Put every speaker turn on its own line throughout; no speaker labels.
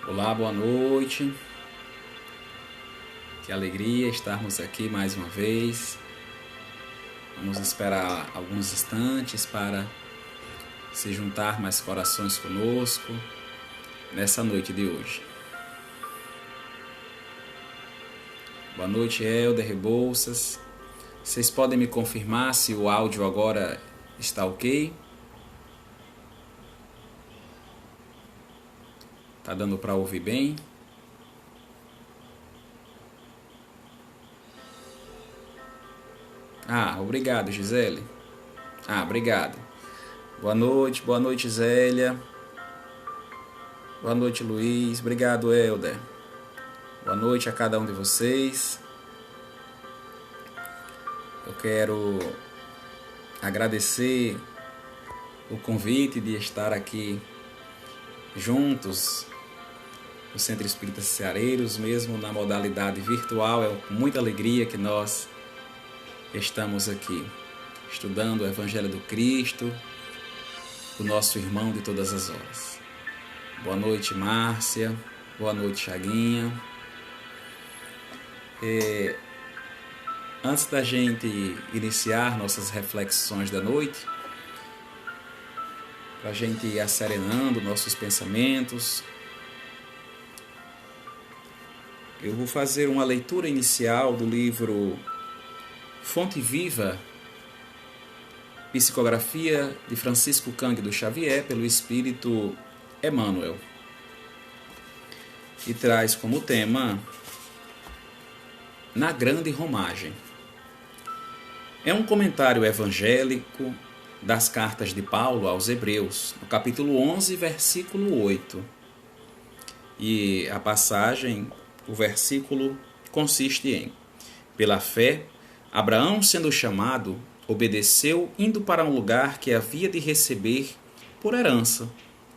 Olá, boa noite. Que alegria estarmos aqui mais uma vez. Vamos esperar alguns instantes para se juntar mais corações conosco nessa noite de hoje. Boa noite, Helder Rebouças. Vocês podem me confirmar se o áudio agora está ok? Tá dando para ouvir bem? Obrigado, Gisele. Obrigado. Boa noite, Zélia. Boa noite, Luiz. Obrigado, Helder. Boa noite a cada um de vocês. Eu quero agradecer o convite de estar aqui juntos no Centro Espírita Ceareiros, mesmo na modalidade virtual. É com muita alegria que nós estamos aqui estudando o Evangelho do Cristo, o nosso irmão de todas as horas. Boa noite, Márcia. Boa noite, Chaguinha. Antes da gente iniciar nossas reflexões da noite, para a gente ir asserenando nossos pensamentos, eu vou fazer uma leitura inicial do livro Fonte Viva, Psicografia de Francisco Cândido Xavier, pelo Espírito Emmanuel, e traz como tema Na Grande Romagem. É um comentário evangélico das cartas de Paulo aos Hebreus, no capítulo 11, versículo 8. E a passagem, o versículo consiste em: pela fé, Abraão, sendo chamado, obedeceu, indo para um lugar que havia de receber por herança,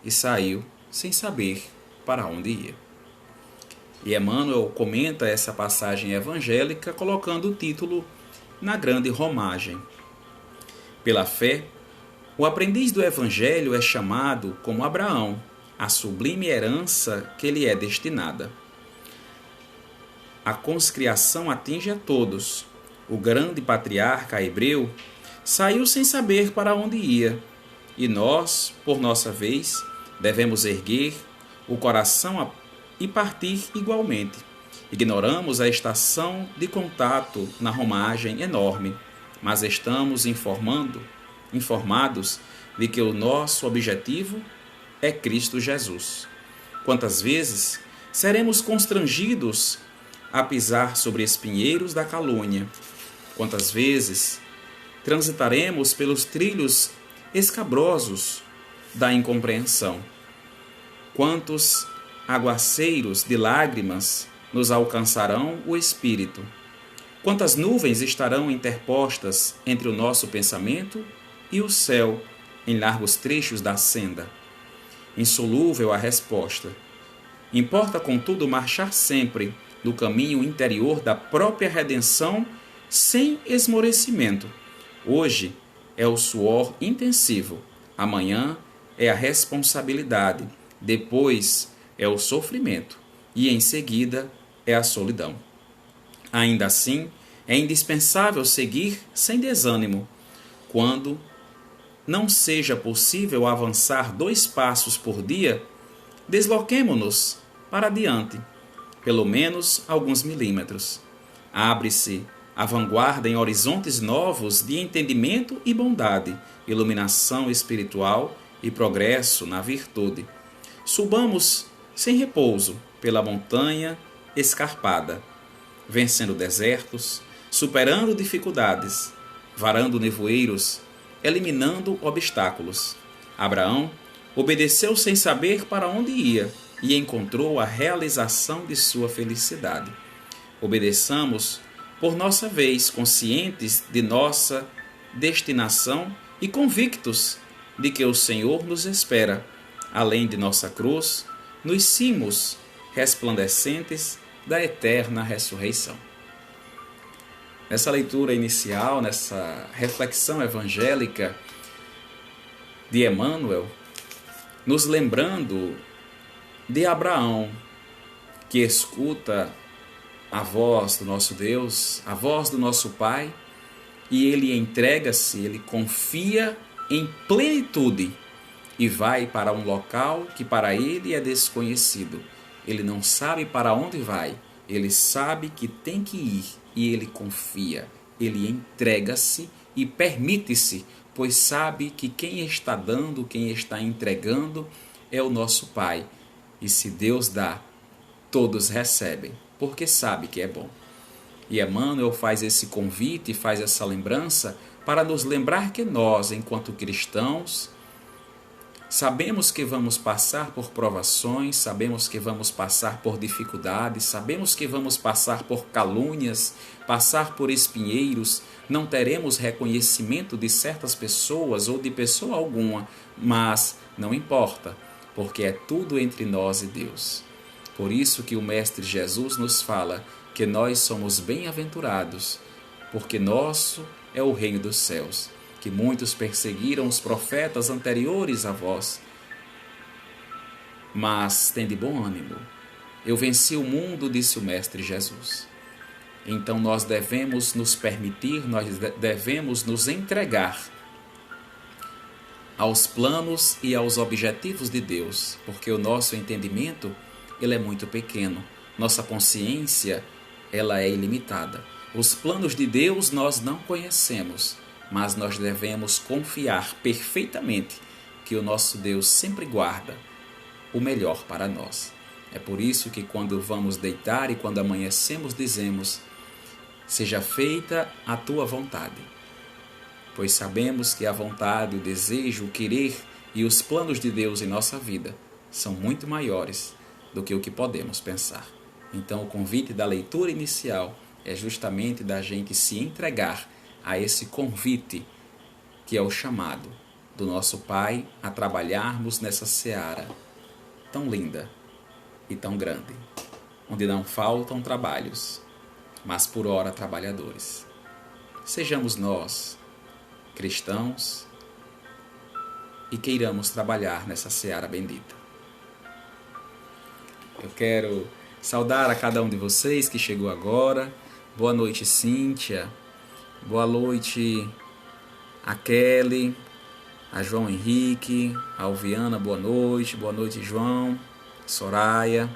e saiu sem saber para onde ia. E Emmanuel comenta essa passagem evangélica colocando o título Na Grande Romagem. Pela fé, o aprendiz do Evangelho é chamado, como Abraão, à sublime herança que lhe é destinada. A conscriação atinge a todos. O grande patriarca hebreu saiu sem saber para onde ia, e nós, por nossa vez, devemos erguer o coração e partir igualmente. Ignoramos a estação de contato na romagem enorme, mas estamos informados de que o nosso objetivo é Cristo Jesus. Quantas vezes seremos constrangidos a pisar sobre espinheiros da calúnia? Quantas vezes transitaremos pelos trilhos escabrosos da incompreensão? Quantos aguaceiros de lágrimas nos alcançarão o espírito? Quantas nuvens estarão interpostas entre o nosso pensamento e o céu em largos trechos da senda? Insolúvel a resposta. Importa, contudo, marchar sempre no caminho interior da própria redenção sem esmorecimento. Hoje é o suor intensivo, amanhã é a responsabilidade, depois é o sofrimento e em seguida é a solidão. Ainda assim, é indispensável seguir sem desânimo. Quando não seja possível avançar 2 passos por dia, desloquemo-nos para diante, pelo menos alguns milímetros. Abre-se a vanguarda em horizontes novos de entendimento e bondade, iluminação espiritual e progresso na virtude. Subamos sem repouso pela montanha escarpada, vencendo desertos, superando dificuldades, varando nevoeiros, eliminando obstáculos. Abraão obedeceu sem saber para onde ia e encontrou a realização de sua felicidade. Obedeçamos por nossa vez, conscientes de nossa destinação e convictos de que o Senhor nos espera, além de nossa cruz, nos cimos resplandecentes da eterna ressurreição. Nessa leitura inicial, nessa reflexão evangélica de Emmanuel, nos lembrando de Abraão, que escuta a voz do nosso Deus, a voz do nosso Pai, e ele entrega-se, ele confia em plenitude e vai para um local que para ele é desconhecido. Ele não sabe para onde vai, ele sabe que tem que ir e ele confia, ele entrega-se e permite-se, pois sabe que quem está dando, quem está entregando é o nosso Pai. E se Deus dá, todos recebem, porque sabe que é bom. E Emmanuel faz esse convite, faz essa lembrança para nos lembrar que nós, enquanto cristãos, sabemos que vamos passar por provações, sabemos que vamos passar por dificuldades, sabemos que vamos passar por calúnias, passar por espinheiros, não teremos reconhecimento de certas pessoas ou de pessoa alguma, mas não importa, porque é tudo entre nós e Deus. Por isso que o Mestre Jesus nos fala que nós somos bem-aventurados, porque nosso é o reino dos céus, que muitos perseguiram os profetas anteriores a vós. Mas tende bom ânimo, eu venci o mundo, disse o Mestre Jesus. Então nós devemos nos permitir, nós devemos nos entregar aos planos e aos objetivos de Deus, porque o nosso entendimento ele é muito pequeno, nossa consciência ela é ilimitada. Os planos de Deus nós não conhecemos, mas nós devemos confiar perfeitamente que o nosso Deus sempre guarda o melhor para nós. É por isso que quando vamos deitar e quando amanhecemos dizemos: seja feita a tua vontade, pois sabemos que a vontade, o desejo, o querer e os planos de Deus em nossa vida são muito maiores do que o que podemos pensar. Então o convite da leitura inicial é justamente da gente se entregar a esse convite que é o chamado do nosso Pai a trabalharmos nessa seara tão linda e tão grande, onde não faltam trabalhos, mas por ora trabalhadores. Sejamos nós, cristãos, e queiramos trabalhar nessa seara bendita. Eu quero saudar a cada um de vocês que chegou agora. Boa noite, Cíntia. Boa noite, a Kelly, a João Henrique, a Alviana, boa noite. Boa noite, João, Soraya.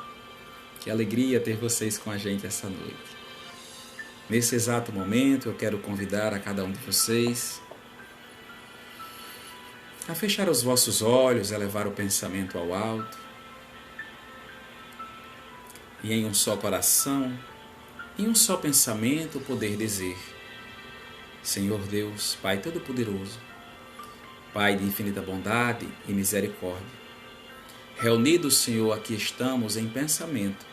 Que alegria ter vocês com a gente essa noite. Nesse exato momento, eu quero convidar a cada um de vocês a fechar os vossos olhos, a levar o pensamento ao alto e em um só coração, em um só pensamento, poder dizer: Senhor Deus, Pai Todo-Poderoso, Pai de infinita bondade e misericórdia, reunidos, Senhor, aqui estamos em pensamento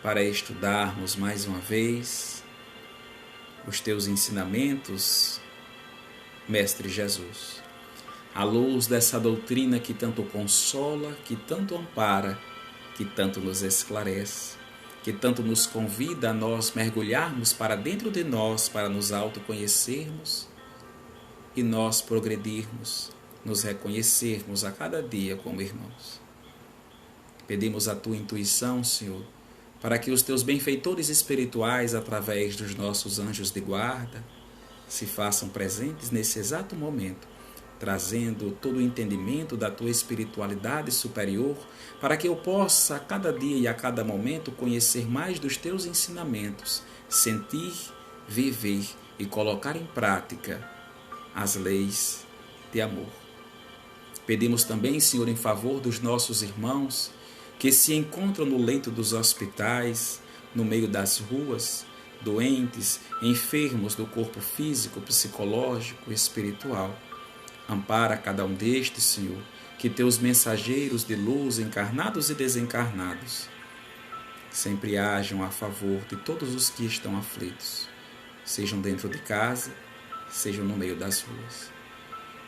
para estudarmos mais uma vez os Teus ensinamentos, Mestre Jesus, à luz dessa doutrina que tanto consola, que tanto ampara, que tanto nos esclarece, que tanto nos convida a nós mergulharmos para dentro de nós, para nos autoconhecermos e nós progredirmos, nos reconhecermos a cada dia como irmãos. Pedimos a Tua intuição, Senhor, para que os Teus benfeitores espirituais, através dos nossos anjos de guarda, se façam presentes nesse exato momento, trazendo todo o entendimento da Tua espiritualidade superior, para que eu possa, a cada dia e a cada momento, conhecer mais dos Teus ensinamentos, sentir, viver e colocar em prática as leis de amor. Pedimos também, Senhor, em favor dos nossos irmãos que se encontram no leito dos hospitais, no meio das ruas, doentes, enfermos do corpo físico, psicológico e espiritual. Ampara cada um destes, Senhor, que Teus mensageiros de luz, encarnados e desencarnados, sempre hajam a favor de todos os que estão aflitos, sejam dentro de casa, sejam no meio das ruas.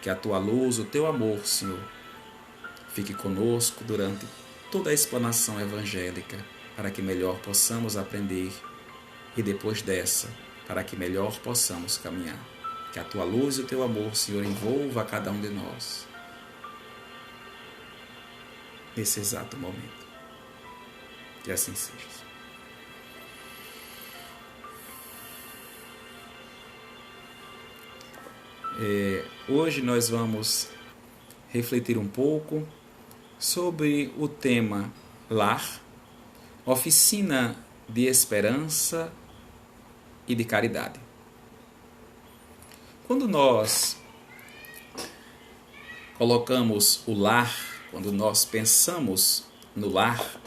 Que a Tua luz, o Teu amor, Senhor, fique conosco durante toda a explanação evangélica, para que melhor possamos aprender e depois dessa, para que melhor possamos caminhar. Que a Tua luz e o Teu amor, Senhor, envolva a cada um de nós. nesse exato momento. Que assim seja. Hoje nós vamos refletir um pouco sobre o tema lar, oficina de esperança e de caridade. Quando nós colocamos o lar, quando nós pensamos no lar,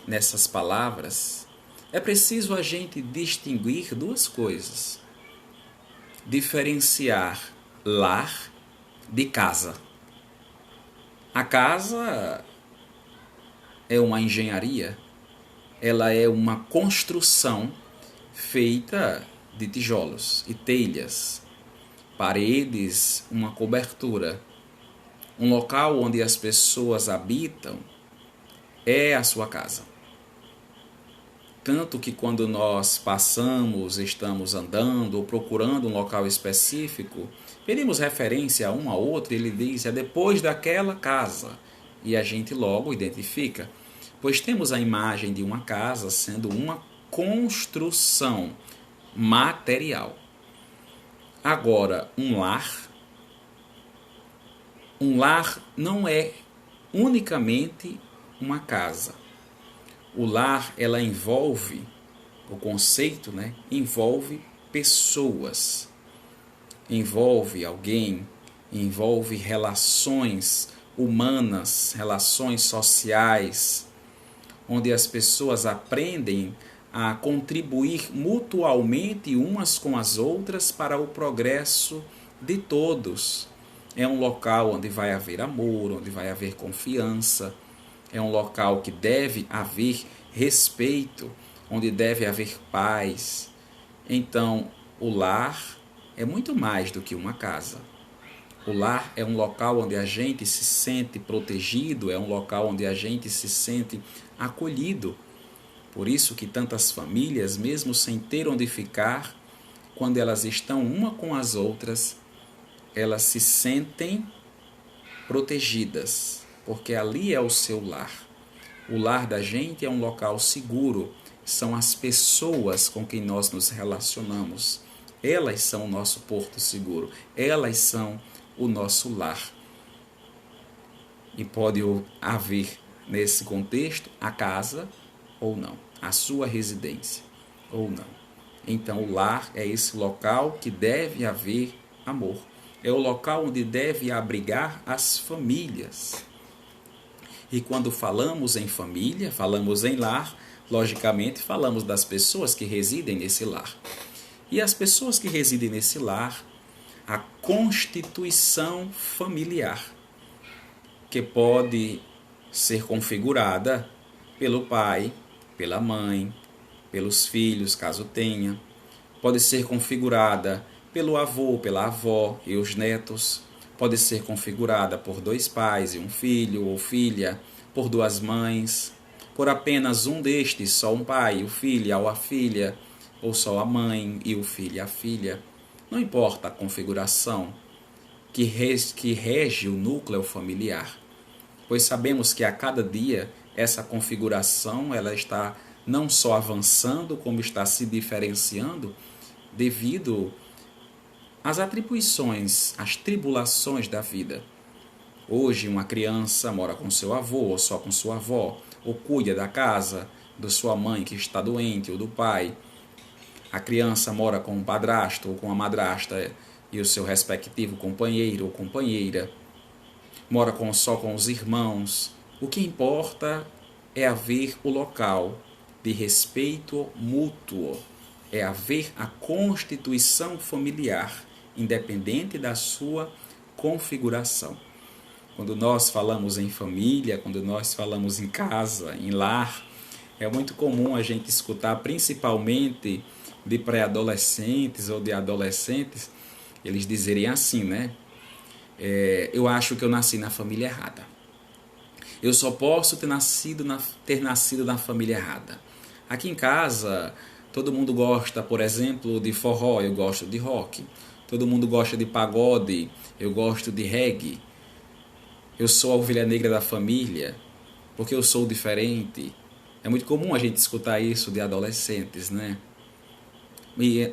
nessas palavras, é preciso a gente distinguir duas coisas. Diferenciar lar de casa. A casa é uma engenharia, ela é uma construção feita de tijolos e telhas, paredes, uma cobertura. Um local onde as pessoas habitam é a sua casa. Tanto que quando nós passamos, estamos andando ou procurando um local específico, pedimos referência a um a outro e ele diz, é depois daquela casa. E a gente logo identifica, pois temos a imagem de uma casa sendo uma construção material. Agora, um lar não é unicamente uma casa. O lar, ela envolve, o conceito, envolve pessoas, envolve alguém, envolve relações humanas, relações sociais, onde as pessoas aprendem a contribuir mutualmente umas com as outras para o progresso de todos. É um local onde vai haver amor, onde vai haver confiança. É um local que deve haver respeito, onde deve haver paz. Então, o lar é muito mais do que uma casa. O lar é um local onde a gente se sente protegido, é um local onde a gente se sente acolhido. Por isso que tantas famílias, mesmo sem ter onde ficar, quando elas estão uma com as outras, elas se sentem protegidas, porque ali é o seu lar. O lar da gente é um local seguro, são as pessoas com quem nós nos relacionamos. Elas são o nosso porto seguro, elas são o nosso lar. E pode haver, nesse contexto, a casa ou não, a sua residência ou não. Então o lar é esse local que deve haver amor. É o local onde deve abrigar as famílias. E quando falamos em família, falamos em lar, logicamente falamos das pessoas que residem nesse lar. E as pessoas que residem nesse lar, a constituição familiar, que pode ser configurada pelo pai, pela mãe, pelos filhos, caso tenha, pode ser configurada pelo avô, pela avó e os netos, pode ser configurada por 2 pais e um filho ou filha, por 2 mães, por apenas um destes, só um pai, o filho ou a filha, ou só a mãe e o filho e a filha. Não importa a configuração que rege o núcleo familiar, pois sabemos que a cada dia essa configuração ela está não só avançando, como está se diferenciando devido às atribuições, às tribulações da vida. Hoje uma criança mora com seu avô ou só com sua avó, ou cuida da casa, da sua mãe que está doente ou do pai. A criança mora com um padrasto ou com a madrasta e o seu respectivo companheiro ou companheira. Mora só com os irmãos. O que importa é haver o local de respeito mútuo. É haver a constituição familiar, independente da sua configuração. Quando nós falamos em família, quando nós falamos em casa, em lar, é muito comum a gente escutar, principalmente de pré-adolescentes ou de adolescentes, eles dizerem assim, eu acho que eu nasci na família errada. Eu só posso ter nascido na família errada. Aqui em casa, todo mundo gosta, por exemplo, de forró, eu gosto de rock. Todo mundo gosta de pagode, eu gosto de reggae. Eu sou a ovelha negra da família. porque eu sou diferente. É muito comum a gente escutar isso de adolescentes, né?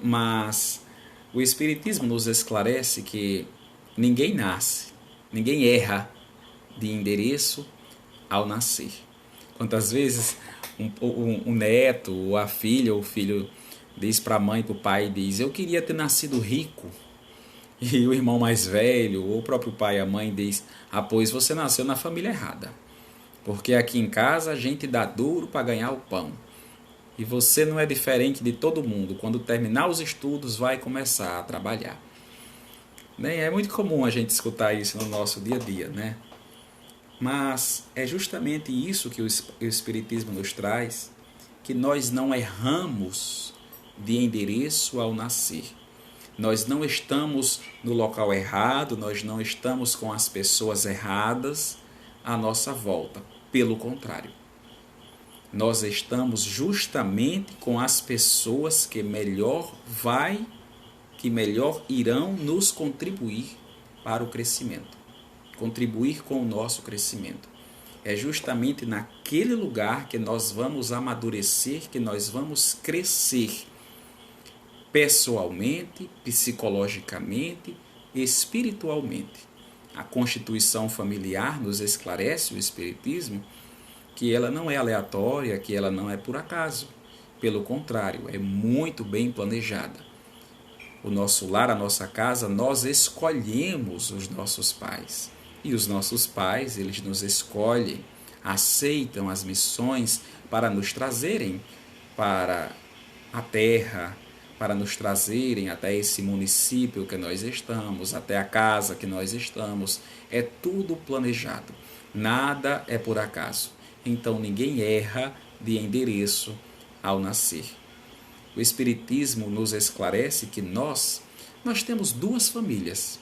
Mas o Espiritismo nos esclarece que ninguém nasce, ninguém erra de endereço ao nascer. Quantas vezes um neto, ou a filha, ou o filho diz para a mãe, para o pai, diz: eu queria ter nascido rico. E o irmão mais velho, ou o próprio pai e a mãe diz: ah, pois você nasceu na família errada. Porque aqui em casa a gente dá duro para ganhar o pão. E você não é diferente de todo mundo. Quando terminar os estudos, vai começar a trabalhar. É muito comum a gente escutar isso no nosso dia a dia, né? Mas é justamente isso que o Espiritismo nos traz, que nós não erramos de endereço ao nascer. Nós não estamos no local errado, nós não estamos com as pessoas erradas à nossa volta. Pelo contrário, nós estamos justamente com as pessoas que melhor irão nos contribuir para o crescimento, contribuir com o nosso crescimento. É justamente naquele lugar que nós vamos amadurecer, que nós vamos crescer pessoalmente, psicologicamente, espiritualmente. A constituição familiar nos esclarece, o Espiritismo, que ela não é aleatória, que ela não é por acaso. Pelo contrário, é muito bem planejada. O nosso lar, a nossa casa, nós escolhemos os nossos pais. E os nossos pais, eles nos escolhem, aceitam as missões para nos trazerem para a terra, para nos trazerem até esse município que nós estamos, até a casa que nós estamos. É tudo planejado. Nada é por acaso. Então ninguém erra de endereço ao nascer. O Espiritismo nos esclarece que nós temos duas famílias.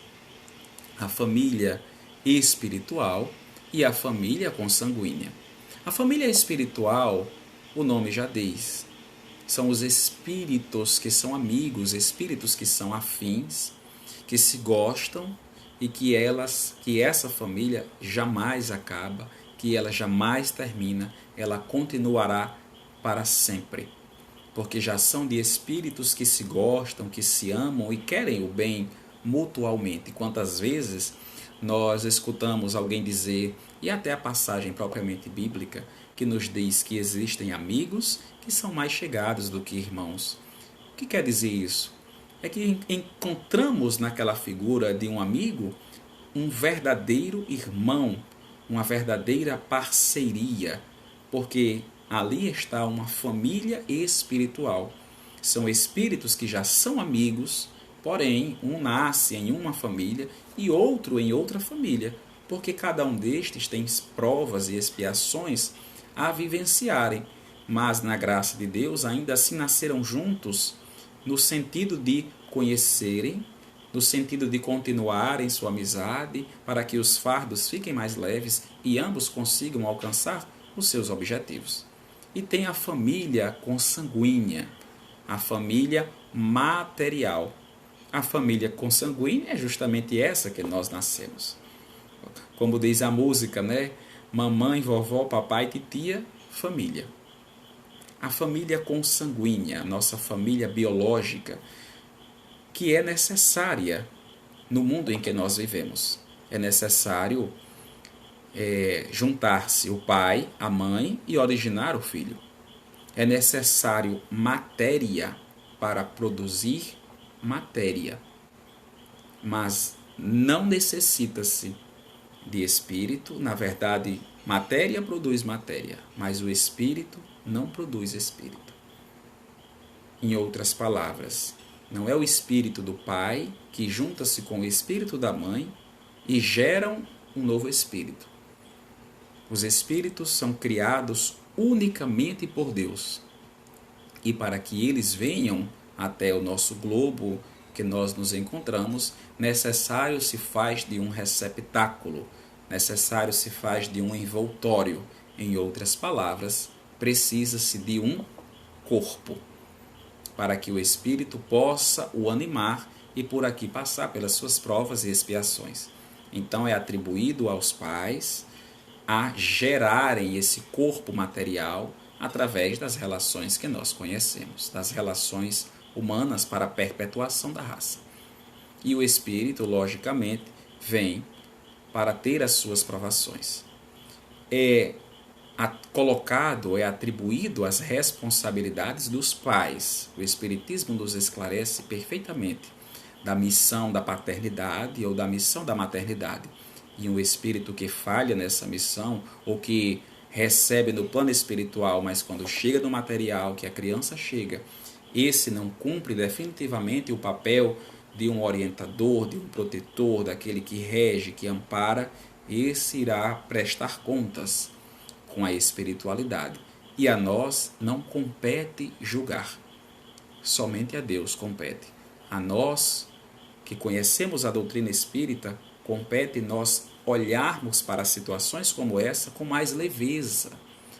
A família espiritual e a família consanguínea. A família espiritual, o nome já diz, são os espíritos que são amigos, espíritos que são afins, que se gostam e que essa família jamais acaba, que ela jamais termina, ela continuará para sempre. Porque já são de espíritos que se gostam, que se amam e querem o bem mutualmente. Quantas vezes nós escutamos alguém dizer, e até a passagem propriamente bíblica, que nos diz que existem amigos que são mais chegados do que irmãos. O que quer dizer isso? É que encontramos naquela figura de um amigo um verdadeiro irmão, uma verdadeira parceria, porque ali está uma família espiritual. São espíritos que já são amigos, porém, um nasce em uma família e outro em outra família, porque cada um destes tem provas e expiações a vivenciarem, mas na graça de Deus ainda assim nasceram juntos no sentido de conhecerem, no sentido de continuarem sua amizade, para que os fardos fiquem mais leves e ambos consigam alcançar os seus objetivos. E tem a família consanguínea, a família material. A família consanguínea é justamente essa que nós nascemos. Como diz a música, né? Mamãe, vovó, papai, titia, família. A família consanguínea, nossa família biológica, que é necessária no mundo em que nós vivemos. É necessário juntar-se o pai, a mãe e originar o filho. É necessário matéria para produzir matéria, mas não necessita-se de espírito. Na verdade, matéria produz matéria, mas o espírito não produz espírito. Em outras palavras, não é o espírito do pai que junta-se com o espírito da mãe e geram um novo espírito. Os espíritos são criados unicamente por Deus. E para que eles venham até o nosso globo que nós nos encontramos, necessário se faz de um receptáculo, necessário se faz de um envoltório. Em outras palavras, precisa-se de um corpo, para que o espírito possa o animar e por aqui passar pelas suas provas e expiações. Então é atribuído aos pais a gerarem esse corpo material através das relações que nós conhecemos, das relações humanas para a perpetuação da raça. E o espírito, logicamente, vem para ter as suas provações. É colocado, é atribuído as responsabilidades dos pais. O Espiritismo nos esclarece perfeitamente da missão da paternidade ou da missão da maternidade. E um espírito que falha nessa missão, ou que recebe no plano espiritual, mas quando chega no material, que a criança chega, esse não cumpre definitivamente o papel de um orientador, de um protetor, daquele que rege, que ampara, esse irá prestar contas com a espiritualidade. E a nós não compete julgar, somente a Deus compete. A nós, que conhecemos a doutrina espírita, compete nós olharmos para situações como essa com mais leveza,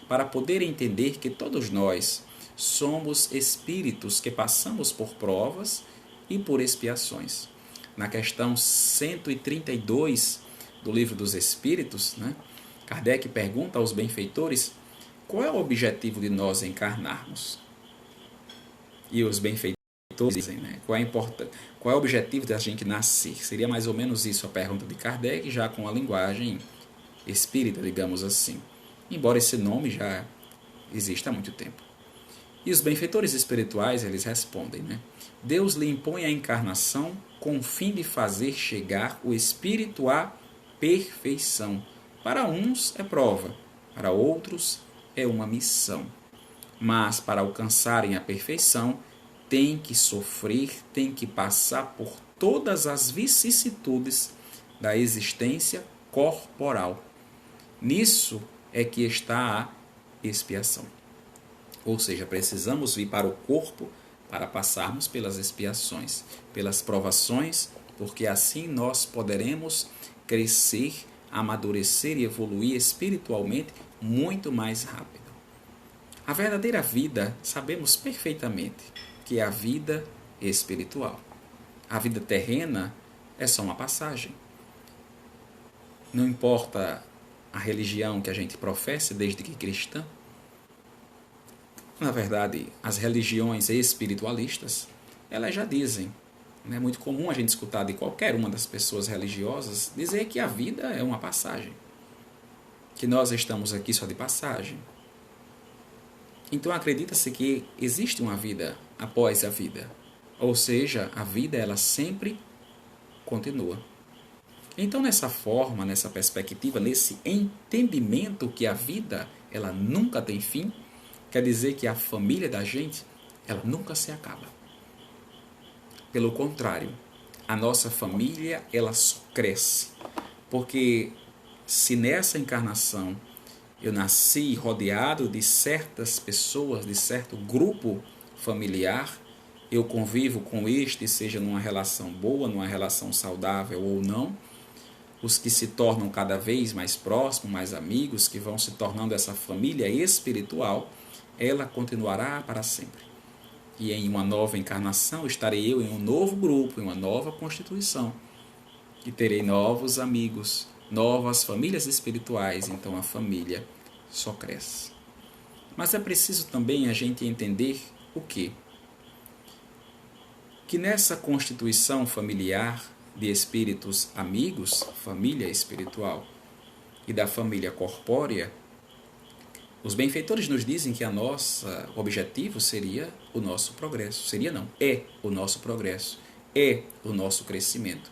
para poder entender que todos nós somos espíritos que passamos por provas e por expiações. Na questão 132 do Livro dos Espíritos, Kardec pergunta aos benfeitores qual é o objetivo de nós encarnarmos. E os benfeitores dizem, qual é o objetivo da gente nascer? Seria mais ou menos isso a pergunta de Kardec, já com a linguagem espírita, digamos assim. Embora esse nome já exista há muito tempo. E os benfeitores espirituais, eles respondem, Deus lhe impõe a encarnação com o fim de fazer chegar o espírito à perfeição. Para uns é prova, para outros é uma missão. Mas para alcançarem a perfeição, tem que sofrer, tem que passar por todas as vicissitudes da existência corporal. Nisso é que está a expiação. Ou seja, precisamos vir para o corpo para passarmos pelas expiações, pelas provações, porque assim nós poderemos crescer, amadurecer e evoluir espiritualmente muito mais rápido. A verdadeira vida, sabemos perfeitamente que é a vida espiritual. A vida terrena é só uma passagem. Não importa a religião que a gente professe, desde que cristã. Na verdade, as religiões espiritualistas, elas já dizem, é muito comum a gente escutar de qualquer uma das pessoas religiosas dizer que a vida é uma passagem, que nós estamos aqui só de passagem. Então acredita-se que existe uma vida após a vida, ou seja, a vida ela sempre continua. Então nessa forma, nessa perspectiva, nesse entendimento que a vida ela nunca tem fim, quer dizer que a família da gente ela nunca se acaba. Pelo contrário, a nossa família ela só cresce, porque se nessa encarnação eu nasci rodeado de certas pessoas, de certo grupo familiar, eu convivo com este, seja numa relação boa, numa relação saudável ou não, os que se tornam cada vez mais próximos, mais amigos, que vão se tornando essa família espiritual, ela continuará para sempre. E em uma nova encarnação estarei eu em um novo grupo, em uma nova constituição, e terei novos amigos, novas famílias espirituais, então a família só cresce. Mas é preciso também a gente entender o quê? Que nessa constituição familiar de espíritos amigos, família espiritual, e da família corpórea, os benfeitores nos dizem que o objetivo seria o nosso progresso. Seria não, é o nosso progresso, é o nosso crescimento.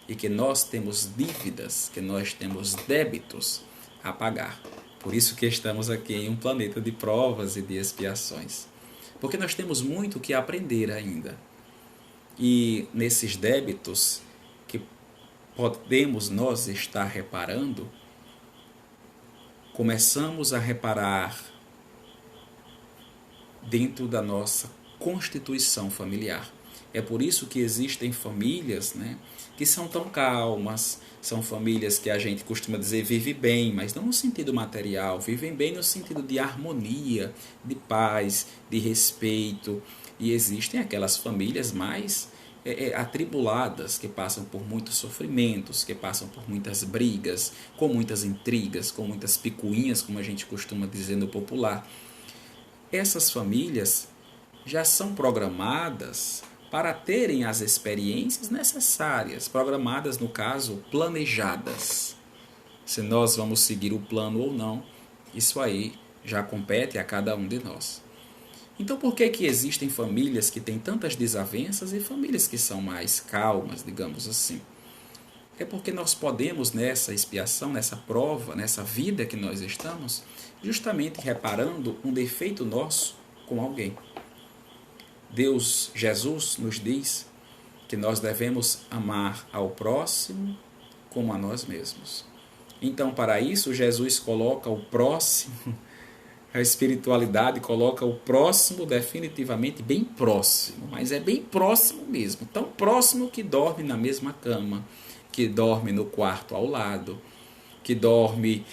E que nós temos dívidas, que nós temos débitos a pagar. Por isso que estamos aqui em um planeta de provas e de expiações. Porque nós temos muito que aprender ainda. E nesses débitos que podemos nós estar reparando, começamos a reparar dentro da nossa constituição familiar. É por isso que existem famílias, que são tão calmas, são famílias que a gente costuma dizer vive bem, mas não no sentido material, vivem bem no sentido de harmonia, de paz, de respeito. E existem aquelas famílias mais atribuladas, que passam por muitos sofrimentos, que passam por muitas brigas, com muitas intrigas, com muitas picuinhas, como a gente costuma dizer no popular. Essas famílias já são programadas para terem as experiências necessárias, programadas, no caso, planejadas. Se nós vamos seguir o plano ou não, isso aí já compete a cada um de nós. Então, por que existem famílias que têm tantas desavenças e famílias que são mais calmas, digamos assim? É porque nós podemos, nessa expiação, nessa prova, nessa vida que nós estamos, justamente reparando um defeito nosso com alguém. Deus, Jesus, nos diz que nós devemos amar ao próximo como a nós mesmos. Então, para isso, Jesus coloca o próximo, a espiritualidade coloca o próximo definitivamente bem próximo, mas é bem próximo mesmo, tão próximo que dorme na mesma cama, que dorme no quarto ao lado, que dorme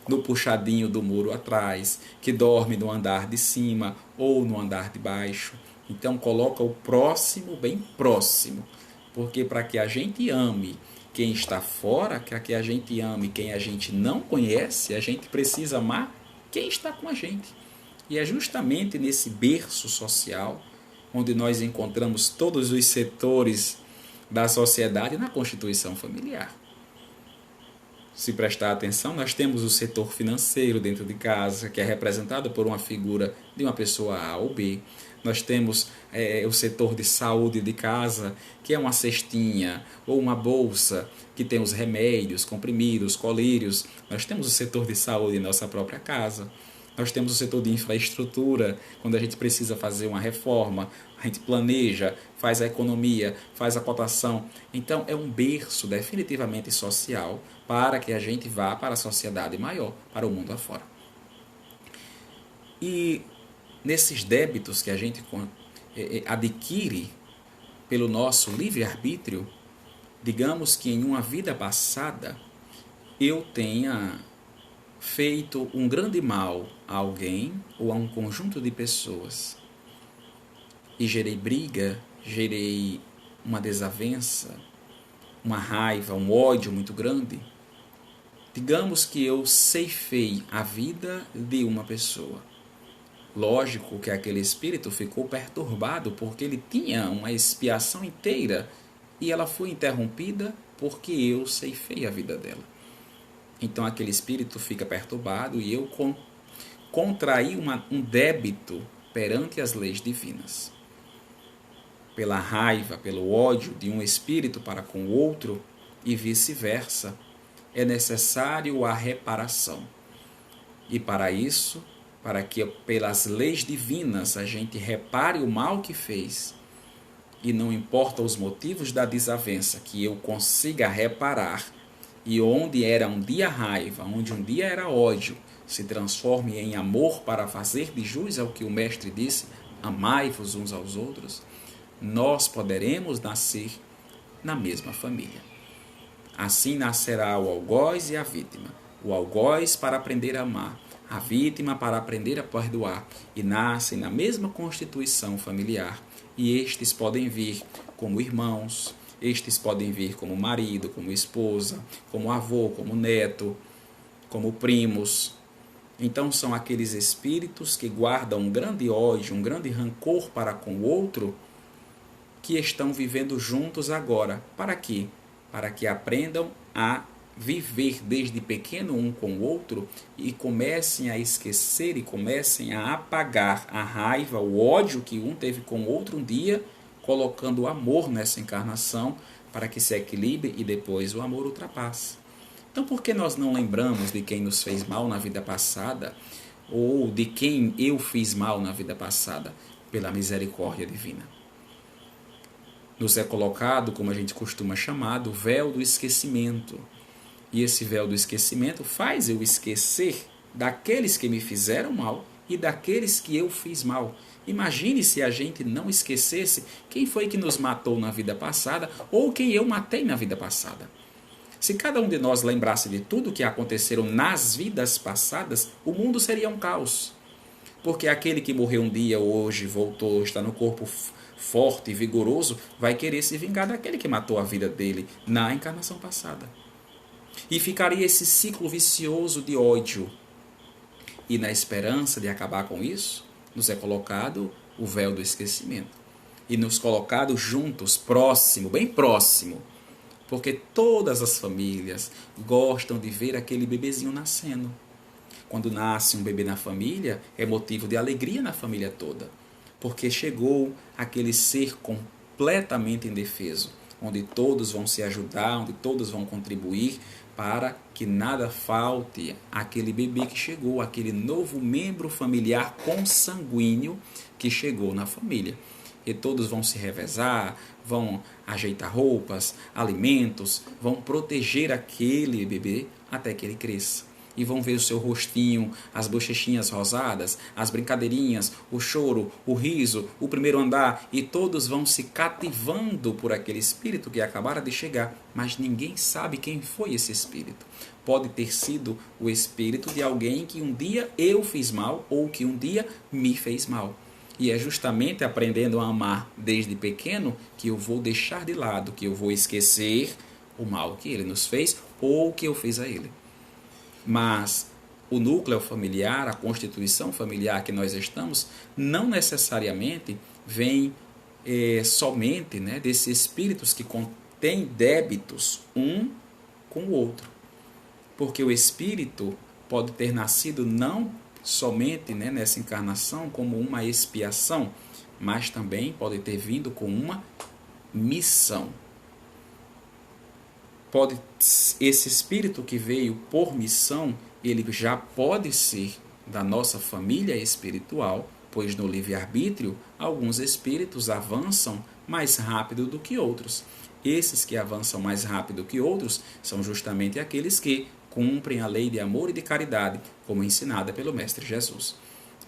no puxadinho do muro atrás, que dorme no andar de cima ou no andar de baixo. Então coloca o próximo bem próximo, porque para que a gente ame quem está fora, para que a gente ame quem a gente não conhece, a gente precisa amar quem está com a gente. E é justamente nesse berço social onde nós encontramos todos os setores da sociedade na constituição familiar. Se prestar atenção, nós temos o setor financeiro dentro de casa, que é representado por uma figura de uma pessoa A ou B. Nós temos o setor de saúde de casa, que é uma cestinha ou uma bolsa, que tem os remédios, comprimidos, colírios. Nós temos o setor de saúde em nossa própria casa. Nós temos o setor de infraestrutura, quando a gente precisa fazer uma reforma, a gente planeja, faz a economia, faz a cotação. Então, é um berço definitivamente social para que a gente vá para a sociedade maior, para o mundo afora. E nesses débitos que a gente adquire pelo nosso livre-arbítrio, digamos que em uma vida passada eu tenha feito um grande mal a alguém ou a um conjunto de pessoas e gerei briga, gerei uma desavença, uma raiva, um ódio muito grande. Digamos que eu ceifei a vida de uma pessoa. Lógico que aquele espírito ficou perturbado porque ele tinha uma expiação inteira e ela foi interrompida porque eu ceifei a vida dela. Então aquele espírito fica perturbado e eu contraí um débito perante as leis divinas. Pela raiva, pelo ódio de um espírito para com o outro e vice-versa, é necessário a reparação. E para isso, para que pelas leis divinas a gente repare o mal que fez, e não importa os motivos da desavença, que eu consiga reparar, e onde era um dia raiva, onde um dia era ódio, se transforme em amor para fazer de jus ao que o Mestre disse, amai-vos uns aos outros, nós poderemos nascer na mesma família. Assim nascerá o algoz e a vítima, o algoz para aprender a amar, a vítima para aprender a perdoar, e nascem na mesma constituição familiar, e estes podem vir como irmãos, estes podem vir como marido, como esposa, como avô, como neto, como primos. Então são aqueles espíritos que guardam um grande ódio, um grande rancor para com o outro, que estão vivendo juntos agora. Para quê? Para que aprendam a viver desde pequeno um com o outro e comecem a esquecer e comecem a apagar a raiva, o ódio que um teve com o outro um dia, colocando o amor nessa encarnação para que se equilibre e depois o amor ultrapasse. Então, por que nós não lembramos de quem nos fez mal na vida passada ou de quem eu fiz mal na vida passada? Pela misericórdia divina. Nos é colocado, como a gente costuma chamar, o véu do esquecimento. E esse véu do esquecimento faz eu esquecer daqueles que me fizeram mal e daqueles que eu fiz mal. Imagine se a gente não esquecesse quem foi que nos matou na vida passada ou quem eu matei na vida passada. Se cada um de nós lembrasse de tudo o que aconteceram nas vidas passadas, o mundo seria um caos. Porque aquele que morreu um dia, hoje voltou, está no corpo forte e vigoroso, vai querer se vingar daquele que matou a vida dele na encarnação passada. E ficaria esse ciclo vicioso de ódio. E na esperança de acabar com isso, nos é colocado o véu do esquecimento. E nos colocado juntos, próximo, bem próximo. Porque todas as famílias gostam de ver aquele bebezinho nascendo. Quando nasce um bebê na família, é motivo de alegria na família toda. Porque chegou aquele ser completamente indefeso, onde todos vão se ajudar, onde todos vão contribuir para que nada falte àquele bebê que chegou, aquele novo membro familiar consanguíneo que chegou na família. E todos vão se revezar, vão ajeitar roupas, alimentos, vão proteger aquele bebê até que ele cresça. E vão ver o seu rostinho, as bochechinhas rosadas, as brincadeirinhas, o choro, o riso, o primeiro andar, e todos vão se cativando por aquele espírito que acabara de chegar, mas ninguém sabe quem foi esse espírito. Pode ter sido o espírito de alguém que um dia eu fiz mal ou que um dia me fez mal. E é justamente aprendendo a amar desde pequeno que eu vou deixar de lado, que eu vou esquecer o mal que ele nos fez ou que eu fiz a ele. Mas o núcleo familiar, a constituição familiar que nós estamos, não necessariamente vem somente, né, desses espíritos que contêm débitos um com o outro. Porque o espírito pode ter nascido não somente, né, nessa encarnação como uma expiação, mas também pode ter vindo com uma missão. Esse espírito que veio por missão, ele já pode ser da nossa família espiritual, pois no livre-arbítrio, alguns espíritos avançam mais rápido do que outros. Esses que avançam mais rápido que outros são justamente aqueles que cumprem a lei de amor e de caridade, como ensinada pelo Mestre Jesus.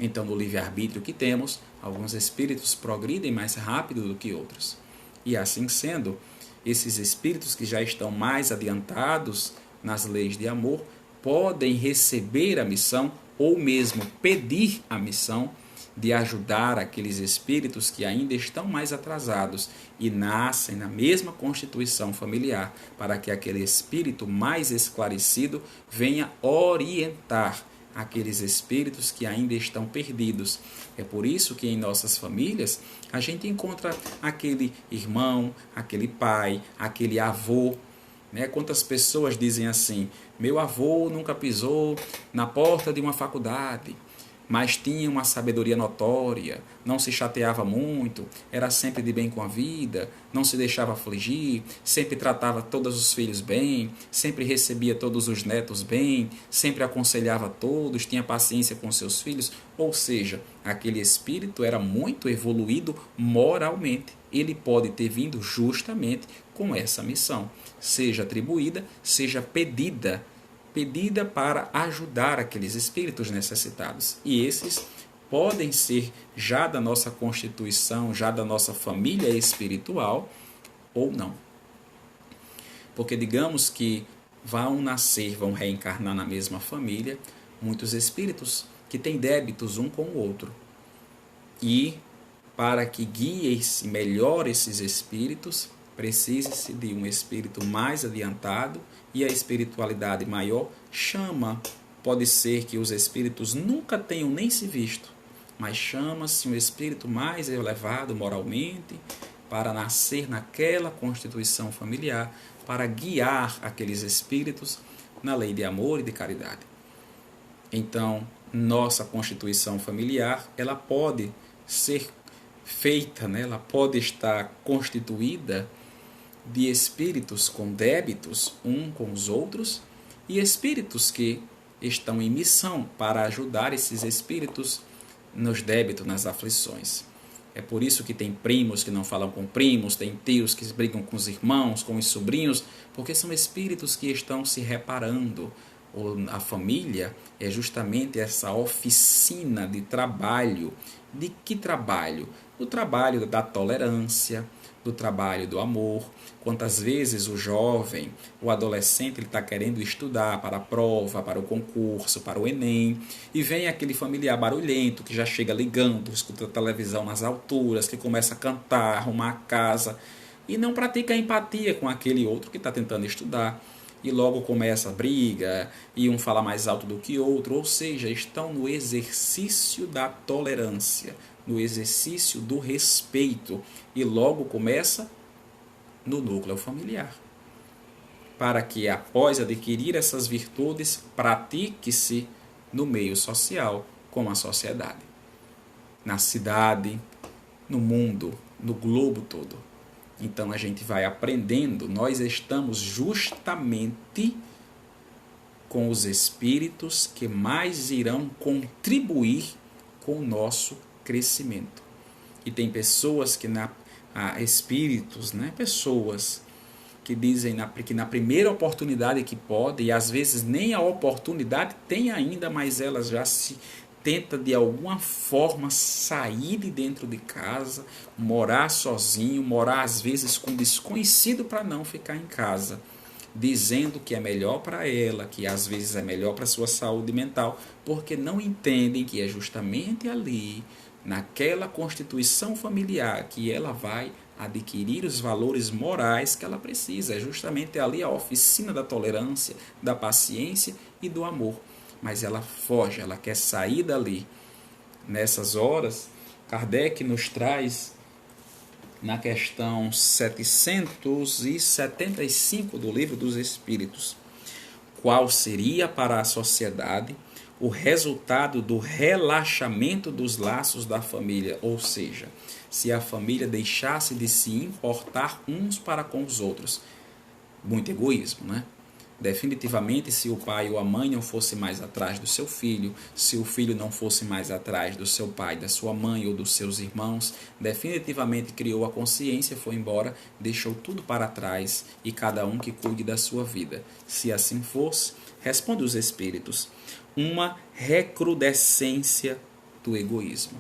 Então, no livre-arbítrio que temos, alguns espíritos progridem mais rápido do que outros. E assim sendo, esses espíritos que já estão mais adiantados nas leis de amor podem receber a missão ou mesmo pedir a missão de ajudar aqueles espíritos que ainda estão mais atrasados e nascem na mesma constituição familiar, para que aquele espírito mais esclarecido venha orientar aqueles espíritos que ainda estão perdidos. É por isso que em nossas famílias a gente encontra aquele irmão, aquele pai, aquele avô, né? Quantas pessoas dizem assim: meu avô nunca pisou na porta de uma faculdade, mas tinha uma sabedoria notória, não se chateava muito, era sempre de bem com a vida, não se deixava afligir, sempre tratava todos os filhos bem, sempre recebia todos os netos bem, sempre aconselhava todos, tinha paciência com seus filhos. Ou seja, aquele espírito era muito evoluído moralmente. Ele pode ter vindo justamente com essa missão, seja atribuída, seja pedida para ajudar aqueles espíritos necessitados. E esses podem ser já da nossa constituição, já da nossa família espiritual, ou não. Porque digamos que vão nascer, vão reencarnar na mesma família, muitos espíritos que têm débitos um com o outro. E para que guie-se melhor esses espíritos, precisa-se de um espírito mais adiantado, e a espiritualidade maior chama, pode ser que os espíritos nunca tenham nem se visto, mas chama-se um espírito mais elevado moralmente para nascer naquela constituição familiar, para guiar aqueles espíritos na lei de amor e de caridade. Então, nossa constituição familiar, ela pode ser feita, né? Ela pode estar constituída de espíritos com débitos um com os outros e espíritos que estão em missão para ajudar esses espíritos nos débitos, nas aflições. É por isso que tem primos que não falam com primos, tem tios que brigam com os irmãos, com os sobrinhos, porque são espíritos que estão se reparando. A família é justamente essa oficina de trabalho. De que trabalho? O trabalho da tolerância, do trabalho, do amor. Quantas vezes o jovem, o adolescente, ele está querendo estudar para a prova, para o concurso, para o Enem, e vem aquele familiar barulhento que já chega ligando, escuta a televisão nas alturas, que começa a cantar, arrumar a casa, e não pratica a empatia com aquele outro que está tentando estudar. E logo começa a briga, e um fala mais alto do que outro, ou seja, estão no exercício da tolerância, no exercício do respeito, e logo começa no núcleo familiar. Para que, após adquirir essas virtudes, pratique-se no meio social, com a sociedade, na cidade, no mundo, no globo todo. Então a gente vai aprendendo, nós estamos justamente com os espíritos que mais irão contribuir com o nosso crescimento. E tem pessoas que espíritos, né? Pessoas que dizem que na primeira oportunidade que podem, e às vezes nem a oportunidade tem ainda, mas elas já se tenta de alguma forma sair de dentro de casa, morar sozinho, morar às vezes com desconhecido para não ficar em casa, dizendo que é melhor para ela, que às vezes é melhor para a sua saúde mental, porque não entendem que é justamente ali, naquela constituição familiar, que ela vai adquirir os valores morais que ela precisa. É justamente ali a oficina da tolerância, da paciência e do amor. Mas ela foge, ela quer sair dali. Nessas horas, Kardec nos traz, na questão 775 do Livro dos Espíritos, qual seria para a sociedade o resultado do relaxamento dos laços da família, ou seja, se a família deixasse de se importar uns para com os outros. Muito egoísmo, né? Definitivamente, se o pai ou a mãe não fosse mais atrás do seu filho, se o filho não fosse mais atrás do seu pai, da sua mãe ou dos seus irmãos, definitivamente criou a consciência, foi embora, deixou tudo para trás e cada um que cuide da sua vida. Se assim fosse, responde os espíritos, uma recrudescência do egoísmo.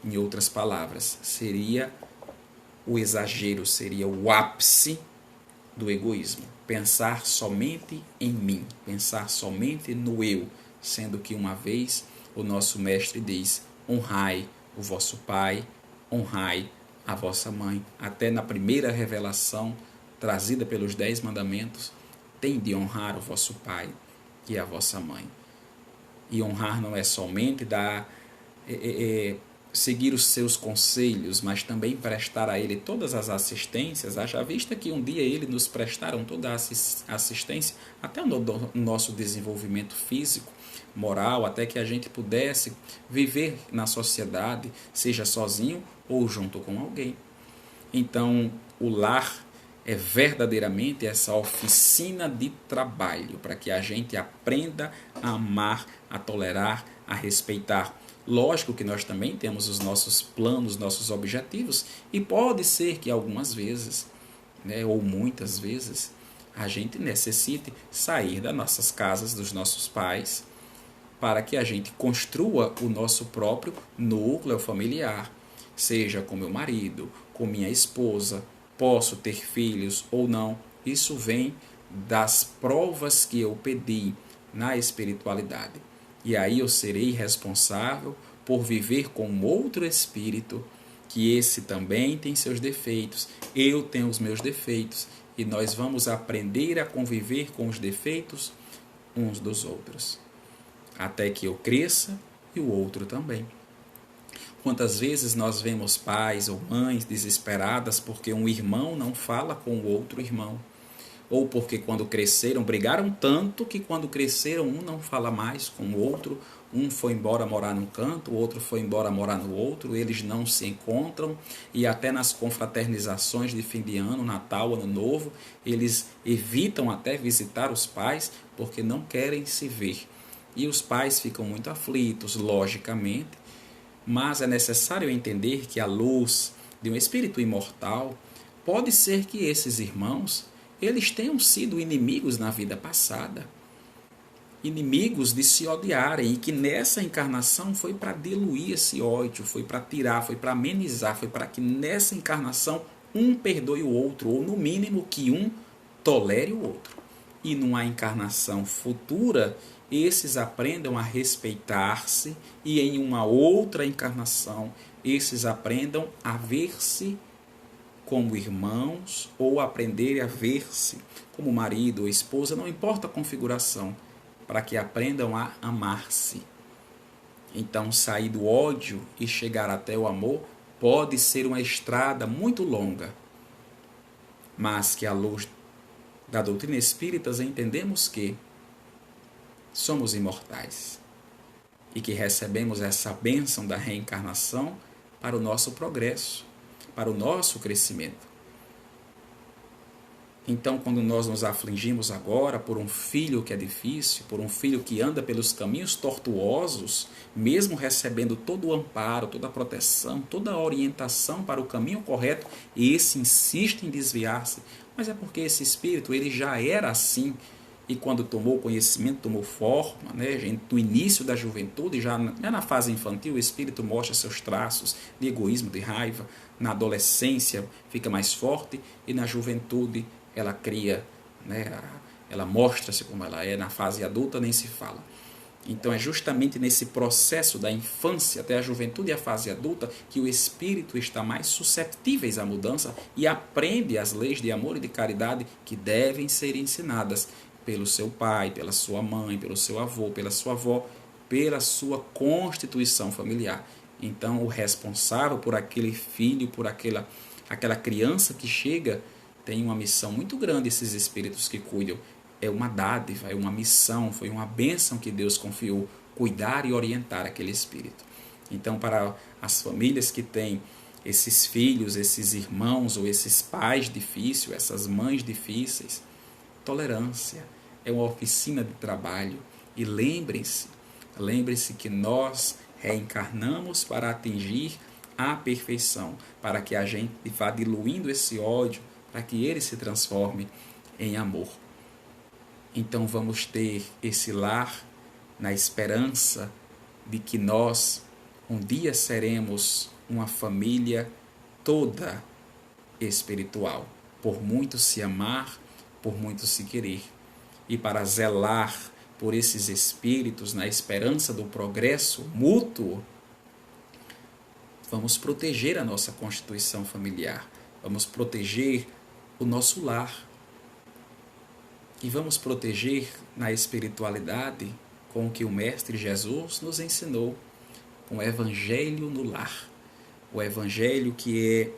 Em outras palavras, seria o exagero, seria o ápice do egoísmo. Pensar somente em mim, pensar somente no eu, sendo que uma vez o nosso mestre diz, honrai o vosso pai, honrai a vossa mãe. Até na primeira revelação trazida pelos 10 mandamentos, tem de honrar o vosso pai e a vossa mãe. E honrar não é somente seguir os seus conselhos, mas também prestar a ele todas as assistências, haja vista que um dia ele nos prestaram toda a assistência, até no nosso desenvolvimento físico, moral, até que a gente pudesse viver na sociedade, seja sozinho ou junto com alguém. Então, o lar é verdadeiramente essa oficina de trabalho, para que a gente aprenda a amar, a tolerar, a respeitar. Lógico que nós também temos os nossos planos, nossos objetivos, e pode ser que algumas vezes, né, ou muitas vezes, a gente necessite sair das nossas casas, dos nossos pais, para que a gente construa o nosso próprio núcleo familiar, seja com meu marido, com minha esposa, posso ter filhos ou não. Isso vem das provas que eu pedi na espiritualidade. E aí eu serei responsável por viver com outro espírito, que esse também tem seus defeitos, eu tenho os meus defeitos, e nós vamos aprender a conviver com os defeitos uns dos outros, até que eu cresça e o outro também. Quantas vezes nós vemos pais ou mães desesperadas porque um irmão não fala com o outro irmão, ou porque quando cresceram, brigaram tanto que quando cresceram um não fala mais com o outro, um foi embora morar num canto, o outro foi embora morar no outro, eles não se encontram, e até nas confraternizações de fim de ano, Natal, Ano Novo, eles evitam até visitar os pais porque não querem se ver. E os pais ficam muito aflitos, logicamente, mas é necessário entender que a luz de um espírito imortal, pode ser que esses irmãos eles tenham sido inimigos na vida passada, inimigos de se odiarem, e que nessa encarnação foi para diluir esse ódio, foi para tirar, foi para amenizar, foi para que nessa encarnação um perdoe o outro, ou no mínimo que um tolere o outro. E numa encarnação futura, esses aprendam a respeitar-se, e em uma outra encarnação, esses aprendam a ver-se como irmãos, ou aprender a ver-se como marido ou esposa, não importa a configuração, para que aprendam a amar-se. Então, sair do ódio e chegar até o amor pode ser uma estrada muito longa, mas que à luz da doutrina espírita entendemos que somos imortais e que recebemos essa bênção da reencarnação para o nosso progresso, para o nosso crescimento. Então, quando nós nos afligimos agora por um filho que é difícil, por um filho que anda pelos caminhos tortuosos, mesmo recebendo todo o amparo, toda a proteção, toda a orientação para o caminho correto, e esse insiste em desviar-se, mas é porque esse espírito ele já era assim, e quando tomou conhecimento, tomou forma, né? No início da juventude, já na fase infantil, o espírito mostra seus traços de egoísmo, de raiva. Na adolescência fica mais forte, e na juventude ela cria, né? Ela mostra-se como ela é. Na fase adulta nem se fala. Então é justamente nesse processo da infância até a juventude e a fase adulta que o espírito está mais susceptível à mudança e aprende as leis de amor e de caridade que devem ser ensinadas pelo seu pai, pela sua mãe, pelo seu avô, pela sua avó, pela sua constituição familiar. Então o responsável por aquele filho, por aquela criança que chega, tem uma missão muito grande. Esses espíritos que cuidam, é uma dádiva, é uma missão, foi uma bênção que Deus confiou, cuidar e orientar aquele espírito. Então, para as famílias que têm esses filhos, esses irmãos ou esses pais difíceis, essas mães difíceis, tolerância é uma oficina de trabalho. E lembrem-se que nós reencarnamos para atingir a perfeição, para que a gente vá diluindo esse ódio, para que ele se transforme em amor. Então vamos ter esse lar na esperança de que nós um dia seremos uma família toda espiritual, por muito se amar, por muito se querer. E para zelar por esses espíritos na esperança do progresso mútuo, vamos proteger a nossa constituição familiar, vamos proteger o nosso lar. E vamos proteger na espiritualidade com o que o Mestre Jesus nos ensinou, com o Evangelho no lar. O Evangelho que é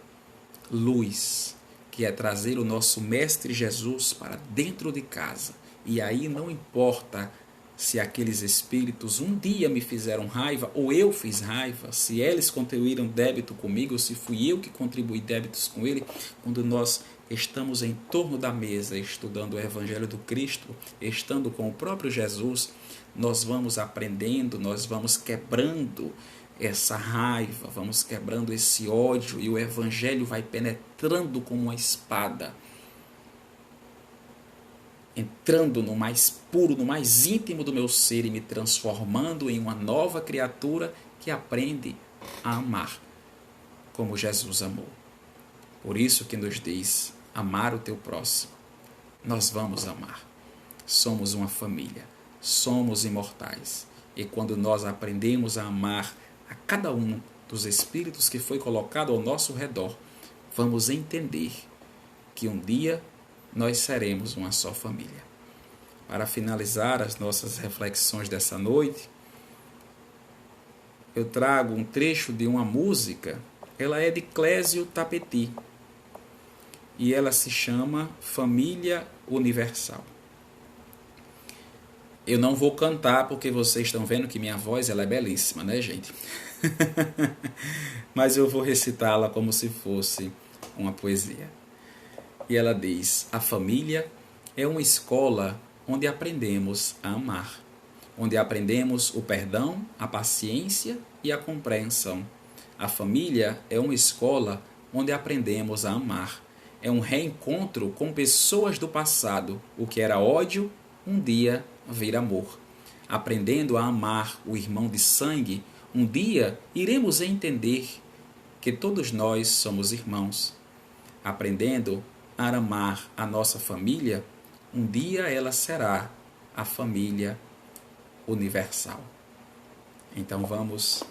luz, que é trazer o nosso Mestre Jesus para dentro de casa. E aí não importa se aqueles espíritos um dia me fizeram raiva ou eu fiz raiva, se eles contribuíram débito comigo ou se fui eu que contribuí débitos com ele. Quando nós estamos em torno da mesa estudando o Evangelho do Cristo, estando com o próprio Jesus, nós vamos aprendendo, nós vamos quebrando essa raiva, vamos quebrando esse ódio, e o Evangelho vai penetrando como uma espada, entrando no mais puro, no mais íntimo do meu ser e me transformando em uma nova criatura que aprende a amar como Jesus amou. Por isso que nos diz: amar o teu próximo. Nós vamos amar. Somos uma família, somos imortais. E quando nós aprendemos a amar a cada um dos espíritos que foi colocado ao nosso redor, vamos entender que um dia nós seremos uma só família. Para finalizar as nossas reflexões dessa noite, eu trago um trecho de uma música. Ela é de Clésio Tapeti e ela se chama Família Universal. Eu não vou cantar porque vocês estão vendo que minha voz ela é belíssima, né, gente? Mas eu vou recitá-la como se fosse uma poesia. E ela diz: a família é uma escola onde aprendemos a amar, onde aprendemos o perdão, a paciência e a compreensão. A família é uma escola onde aprendemos a amar. É um reencontro com pessoas do passado. O que era ódio, um dia vira amor. Aprendendo a amar o irmão de sangue, um dia iremos entender que todos nós somos irmãos. aprendendo a amar a nossa família, um dia ela será a família universal. Então vamos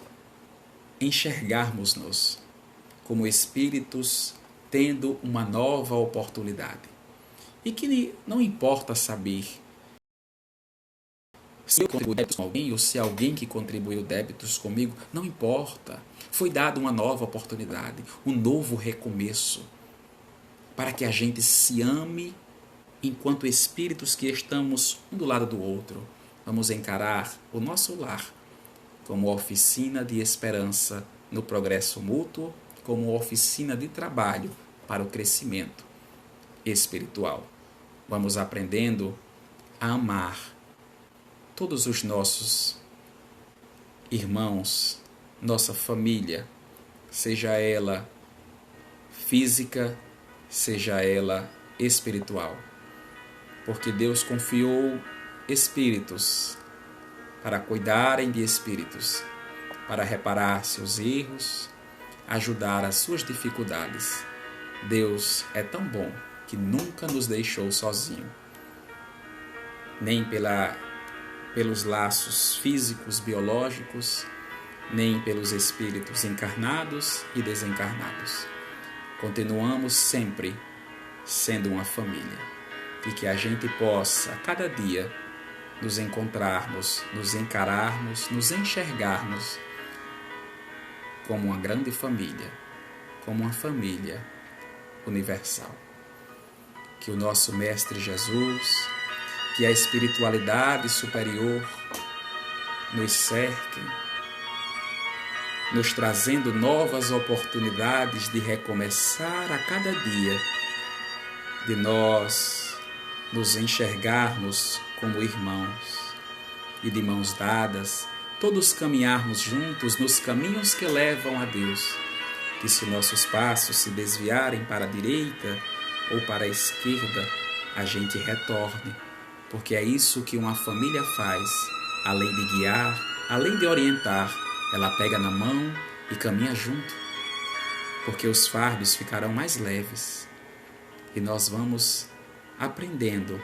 enxergarmos-nos como espíritos tendo uma nova oportunidade. E que não importa saber se eu contribuí débitos com alguém ou se alguém que contribuiu débitos comigo, não importa. Foi dada uma nova oportunidade, um novo recomeço, para que a gente se ame enquanto espíritos que estamos um do lado do outro. Vamos encarar o nosso lar como oficina de esperança no progresso mútuo, como oficina de trabalho para o crescimento espiritual. Vamos aprendendo a amar todos os nossos irmãos, nossa família, seja ela física, seja ela espiritual. Porque Deus confiou espíritos para cuidarem de espíritos, para reparar seus erros, ajudar as suas dificuldades. Deus é tão bom que nunca nos deixou sozinho, nem pelos laços físicos, biológicos, nem pelos espíritos encarnados e desencarnados. Continuamos sempre sendo uma família e que a gente possa, cada dia, nos encontrarmos, nos encararmos, nos enxergarmos como uma grande família, como uma família universal. Que o nosso Mestre Jesus, que a espiritualidade superior nos cerque, nos trazendo novas oportunidades de recomeçar a cada dia, de nós nos enxergarmos como irmãos e de mãos dadas, todos caminharmos juntos nos caminhos que levam a Deus. Que se nossos passos se desviarem para a direita ou para a esquerda, a gente retorne, porque é isso que uma família faz. Além de guiar, além de orientar, ela pega na mão e caminha junto, porque os fardos ficarão mais leves e nós vamos aprendendo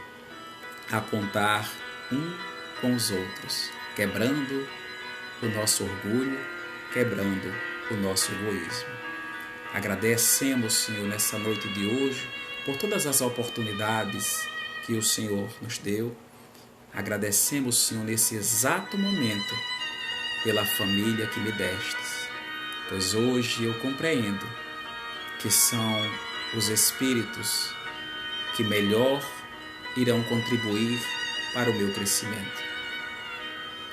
a contar um com os outros, quebrando o nosso orgulho, quebrando o nosso egoísmo. Agradecemos, Senhor, nessa noite de hoje, por todas as oportunidades que o Senhor nos deu. Agradecemos, Senhor, nesse exato momento, pela família que me destes, pois hoje eu compreendo que são os espíritos que melhor irão contribuir para o meu crescimento.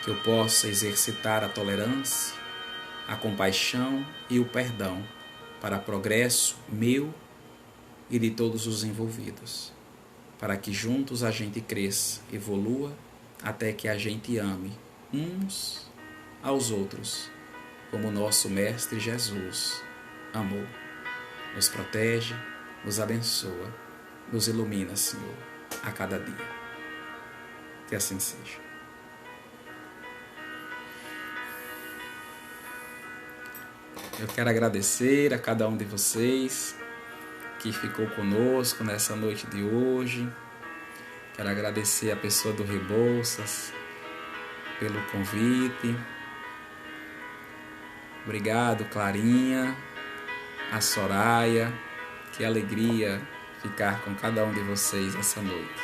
Que eu possa exercitar a tolerância, a compaixão e o perdão para progresso meu e de todos os envolvidos, para que juntos a gente cresça, evolua, até que a gente ame uns aos outros, como o nosso Mestre Jesus amou. Nos protege, nos abençoa, nos ilumina, Senhor, a cada dia. Que assim seja. Eu quero agradecer a cada um de vocês que ficou conosco nessa noite de hoje. Quero agradecer a pessoa do Rebouças pelo convite. Obrigado, Clarinha, a Soraya. Que alegria ficar com cada um de vocês essa noite.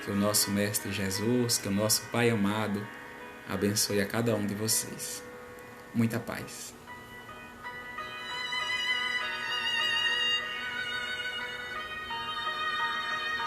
Que o nosso Mestre Jesus, que o nosso Pai amado, abençoe a cada um de vocês. Muita paz.